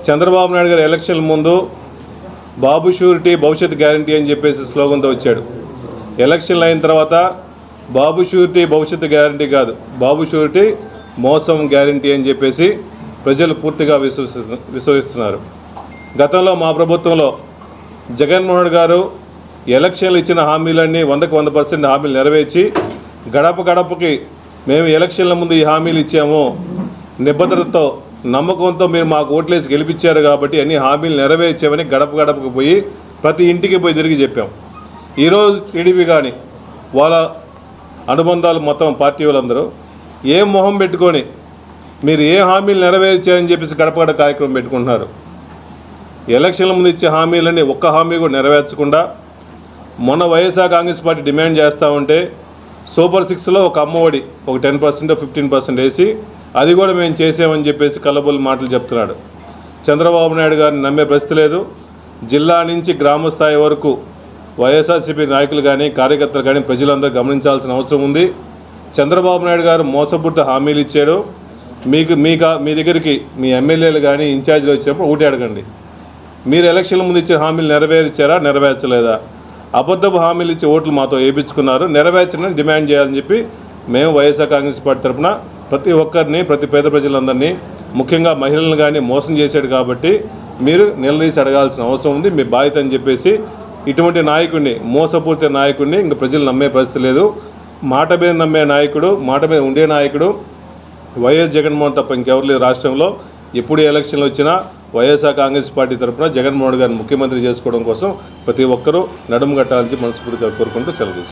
చంద్రబాబు నాయుడు గారు ఎలక్షన్ల ముందు బాబు షూరిటీ భవిష్యత్ గ్యారంటీ అని చెప్పేసి స్లోగన్తో వచ్చాడు. ఎలక్షన్లు అయిన తర్వాత బాబు షూరిటీ భవిష్యత్ గ్యారంటీ కాదు, బాబు షూరిటీ మోసం గ్యారంటీ అని చెప్పేసి ప్రజలు పూర్తిగా విశ్వసిస్తున్నారు. గతంలో మా ప్రభుత్వంలో జగన్మోహన్ గారు ఎలక్షన్లు ఇచ్చిన హామీలన్నీ 100% హామీలు నెరవేర్చి గడప గడపకి మేము ఎలక్షన్ల ముందు ఈ హామీలు ఇచ్చాము, నిబద్ధతతో నమ్మకంతో మీరు మాకు ఓట్లేసి గెలిపించారు కాబట్టి అన్ని హామీలు నెరవేర్చామని గడప గడపకు పోయి ప్రతి ఇంటికి పోయి తిరిగి చెప్పాం. ఈరోజు టీడీపీ కానీ వాళ్ళ అనుబంధాలు మొత్తం పార్టీ వాళ్ళందరూ ఏ మొహం పెట్టుకొని మీరు ఏ హామీలు నెరవేర్చారని చెప్పేసి గడప గడప కార్యక్రమం పెట్టుకుంటున్నారు. ఎలక్షన్ల ముందు ఇచ్చే హామీలన్నీ ఒక్క హామీ కూడా నెరవేర్చకుండా మొన్న వైఎస్ఆర్ కాంగ్రెస్ పార్టీ డిమాండ్ చేస్తూ ఉంటే సూపర్ 6లో ఒక అమ్మఒడి ఒక 10% 15% వేసి అది కూడా మేము చేసామని చెప్పేసి కల్లబొల్లి మాటలు చెప్తున్నాడు. చంద్రబాబు నాయుడు గారిని నమ్మే పరిస్థితి లేదు. జిల్లా నుంచి గ్రామ స్థాయి వరకు వైఎస్ఆర్సీపీ నాయకులు కానీ కార్యకర్తలు కానీ ప్రజలందరూ గమనించాల్సిన అవసరం ఉంది. చంద్రబాబు నాయుడు గారు మోసపూరిత హామీలు ఇచ్చాడు. మీ దగ్గరికి మీ ఎమ్మెల్యేలు కానీ ఇన్ఛార్జీలు వచ్చినప్పుడు ఒకటి అడగండి, మీరు ఎలక్షన్ల ముందు ఇచ్చే హామీలు నెరవేర్చారా, నెరవేర్చలేదా? అబద్ధపు హామీలు ఇచ్చి ఓట్లు మాతో వేయించుకున్నారు, నెరవేర్చని డిమాండ్ చేయాలని చెప్పి మేము వైఎస్ఆర్ కాంగ్రెస్ పార్టీ తరఫున ప్రతి ఒక్కరిని, ప్రతి పేద ప్రజలందరినీ, ముఖ్యంగా మహిళలను కానీ మోసం చేశాడు కాబట్టి మీరు నిలదీసి అడగాల్సిన అవసరం ఉంది, మీ బాధ్యత అని చెప్పేసి. ఇటువంటి నాయకుడిని, మోసపూరిత నాయకుడిని ఇంక ప్రజలు నమ్మే పరిస్థితి లేదు. మాట మీద నమ్మే నాయకుడు, మాట మీద ఉండే నాయకుడు వైఎస్ జగన్మోహన్ తప్ప ఇంకెవరు లేదు రాష్ట్రంలో. ఎప్పుడు ఎలక్షన్లు వచ్చినా వైఎస్ఆర్ కాంగ్రెస్ పార్టీ తరఫున జగన్మోహన్ గారిని ముఖ్యమంత్రి చేసుకోవడం కోసం ప్రతి ఒక్కరూ నడుము కట్టాలని మనస్ఫూర్తిగా కోరుకుంటూ సెలవు.